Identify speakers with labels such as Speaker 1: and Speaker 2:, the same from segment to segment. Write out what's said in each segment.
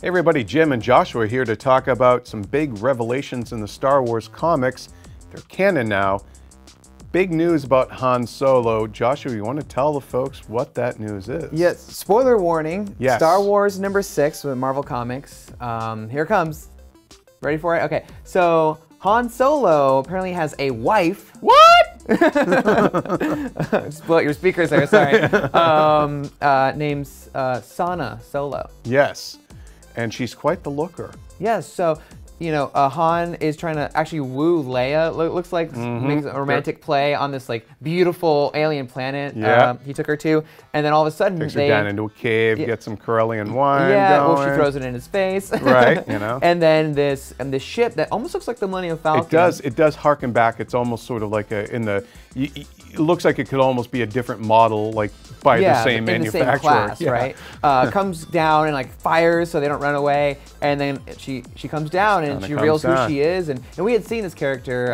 Speaker 1: Hey everybody, Jim and Joshua here to talk about some big revelations in the Star Wars comics. They're canon now. Big news about Han Solo. Joshua, you want to tell the folks what that news is?
Speaker 2: Yes, spoiler warning.
Speaker 1: Yes.
Speaker 2: Star Wars #6 with Marvel Comics. Here it comes. Ready for it? Okay, so Han Solo apparently has a wife.
Speaker 1: What?
Speaker 2: Just blow out your speakers there, sorry. Named Sana Solo.
Speaker 1: Yes, and she's quite the looker.
Speaker 2: Yes, so, you know, Han is trying to actually woo Leia. Looks like makes a romantic play on this like beautiful alien planet he took her to, and then all of a sudden
Speaker 1: Takes her down into a cave, get some Corellian wine
Speaker 2: well,
Speaker 1: going.
Speaker 2: she throws it in his face.
Speaker 1: Right, you know.
Speaker 2: And then this ship that almost looks like the Millennium Falcon.
Speaker 1: It does harken back. It's almost sort of like it looks like it could almost be a different model, like by the same manufacturer.
Speaker 2: The same class, right? Comes down and like fires so they don't run away, and then she comes down and she reveals who she is. And we had seen this character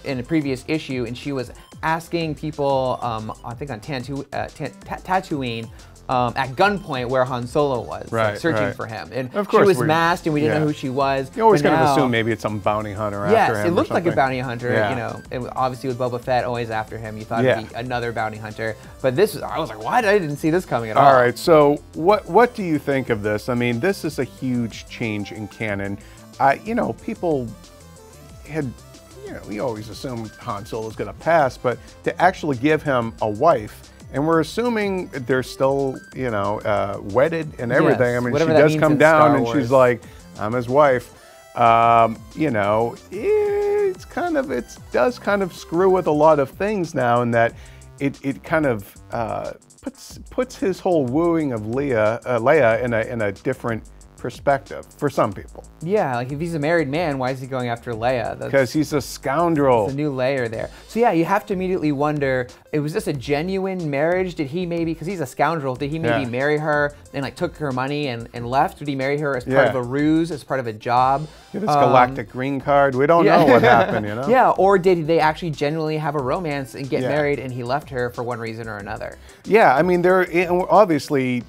Speaker 2: in a previous issue, and she was asking people, I think on Tatooine, at gunpoint where Han Solo was, like searching for him. And
Speaker 1: of course
Speaker 2: she was masked and we didn't know who she was.
Speaker 1: You always kind of assume maybe it's some bounty hunter after him.
Speaker 2: Yes, it looked like a bounty hunter, you know. And obviously with Boba Fett always after him, you thought it'd be another bounty hunter. But this, I was like, what? I didn't see this coming at all.
Speaker 1: All right, so what do you think of this? I mean, this is a huge change in canon. You know, people had, you know, we always assume Han Solo's gonna pass, but to actually give him a wife, and we're assuming they're still, you know, wedded and everything.
Speaker 2: Yes,
Speaker 1: I mean, she
Speaker 2: whatever that
Speaker 1: does
Speaker 2: means
Speaker 1: come
Speaker 2: in
Speaker 1: down
Speaker 2: Star
Speaker 1: and
Speaker 2: Wars.
Speaker 1: she's like, I'm his wife. You know, it does kind of screw with a lot of things now, in that it kind of puts his whole wooing of Leia in a different perspective for some people.
Speaker 2: Yeah, like if he's a married man, why is he going after Leia?
Speaker 1: Because he's a scoundrel.
Speaker 2: There's a new layer there. So yeah, you have to immediately wonder, was this a genuine marriage? Did he maybe, because he's a scoundrel, did he maybe marry her and like took her money and left? Did he marry her as part of a ruse, as part of a job?
Speaker 1: Get his galactic green card. We don't know what happened, you know?
Speaker 2: Yeah, or did they actually genuinely have a romance and get married and he left her for one reason or another?
Speaker 1: Yeah, I mean, obviously,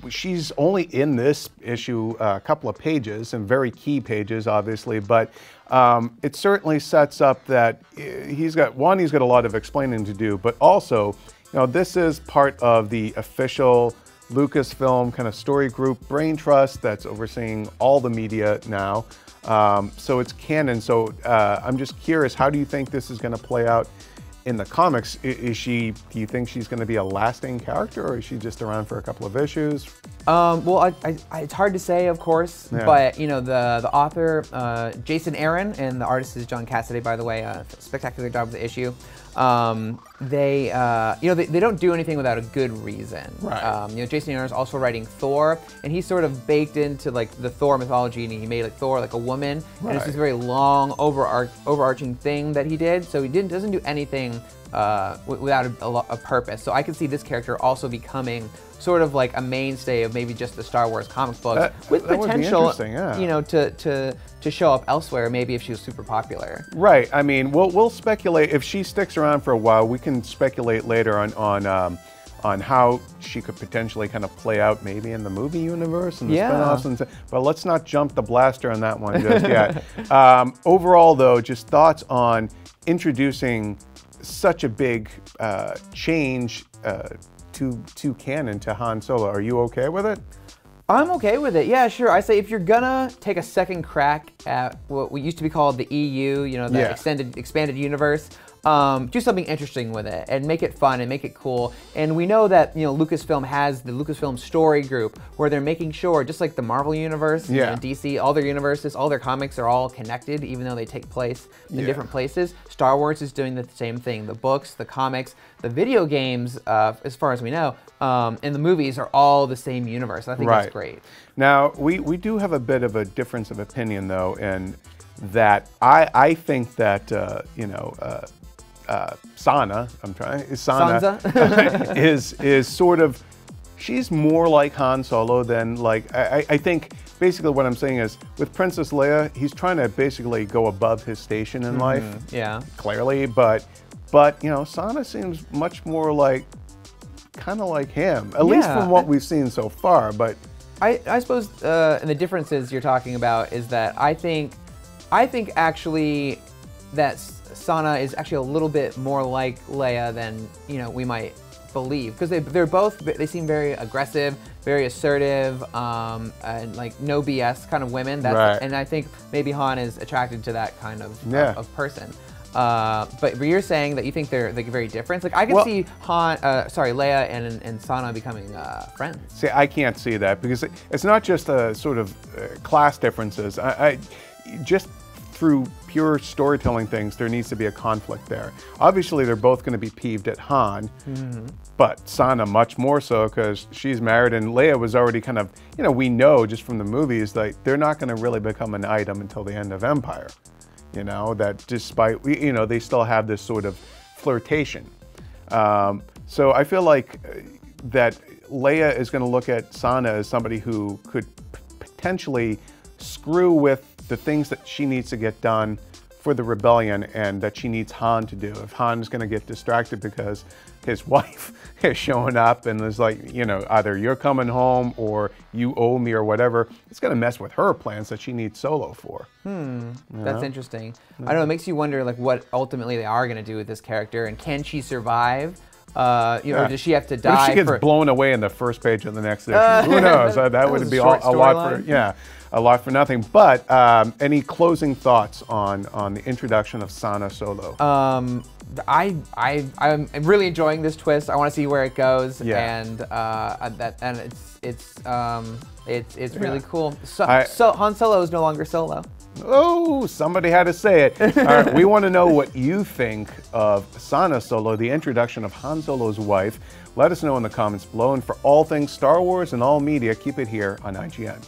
Speaker 1: she's only in this issue a couple of pages, and very key pages, obviously, but it certainly sets up that he's got a lot of explaining to do, but also, you know, this is part of the official Lucasfilm kind of story group brain trust that's overseeing all the media now. So it's canon. So I'm just curious, how do you think this is going to play out in the comics? Do you think she's going to be a lasting character, or is she just around for a couple of issues?
Speaker 2: Well, it's hard to say, of course, but you know, the author, Jason Aaron, and the artist is John Cassaday, by the way, spectacular job with the issue. They don't do anything without a good reason.
Speaker 1: Right.
Speaker 2: You know, Jason Aaron is also writing Thor, and he's sort of baked into like the Thor mythology, and he made like Thor like a woman, and it's this very long, overarching thing that he did. So he doesn't do anything without a purpose. So I can see this character also becoming sort of like a mainstay of maybe just the Star Wars comic books, with potential, you know, to show up elsewhere, maybe if she was super popular.
Speaker 1: Right. I mean, we'll speculate if she sticks around for a while. We can speculate later on how she could potentially kind of play out maybe in the movie universe and the spinoffs. But let's not jump the blaster on that one just yet. Overall, though, just thoughts on introducing such a big change to canon, to Han Solo. Are you okay with it?
Speaker 2: I'm okay with it. Yeah, sure. I say if you're gonna take a second crack at what used to be called the EU, you know, the expanded universe, do something interesting with it and make it fun and make it cool. And we know that, you know, Lucasfilm has the Lucasfilm Story Group, where they're making sure, just like the Marvel universe, you know, DC, all their universes, all their comics are all connected, even though they take place in different places. Star Wars is doing the same thing. The books, the comics, the video games, as far as we know, and the movies are all the same universe. I think that's great. Now,
Speaker 1: we do have a bit of a difference of opinion, though, in that I think that, you know, Sana is sort of, she's more like Han Solo than like, I think basically what I'm saying is, with Princess Leia, he's trying to basically go above his station in life.
Speaker 2: Yeah.
Speaker 1: Clearly, but you know, Sana seems much more like, kind of like him, at least from what we've seen so far, but
Speaker 2: I suppose, and the differences you're talking about is that I think actually that Sana is actually a little bit more like Leia than we might believe, because they seem very aggressive, very assertive, and like no BS kind of women. And I think maybe Han is attracted to that kind of person. But you're saying that you think they're like very different. Like I can see Leia and Sana becoming friends.
Speaker 1: See, I can't see that because it's not just a sort of class differences. I just through pure storytelling things, there needs to be a conflict there. Obviously, they're both going to be peeved at Han, but Sana much more so because she's married, and Leia was already kind of, we know just from the movies that they're not going to really become an item until the end of Empire. That despite, they still have this sort of flirtation. So I feel like that Leia is going to look at Sana as somebody who could potentially screw with the things that she needs to get done for the rebellion and that she needs Han to do. If Han is going to get distracted because his wife is showing up and is like, either you're coming home or you owe me or whatever, it's going to mess with her plans that she needs Solo for.
Speaker 2: That's interesting. I don't know, it makes you wonder like what ultimately they are going to do with this character, and can she survive? Or does she have to die?
Speaker 1: What if she gets blown away in the first page of the next issue? Who knows? That would be a lot for nothing. But any closing thoughts on the introduction of Sana Solo?
Speaker 2: I'm really enjoying this twist. I want to see where it goes, and it's really cool. So Han Solo is no longer Solo.
Speaker 1: Oh, somebody had to say it. All right, we want to know what you think of Sana Solo, the introduction of Han Solo's wife. Let us know in the comments below. And for all things Star Wars and all media, keep it here on IGN.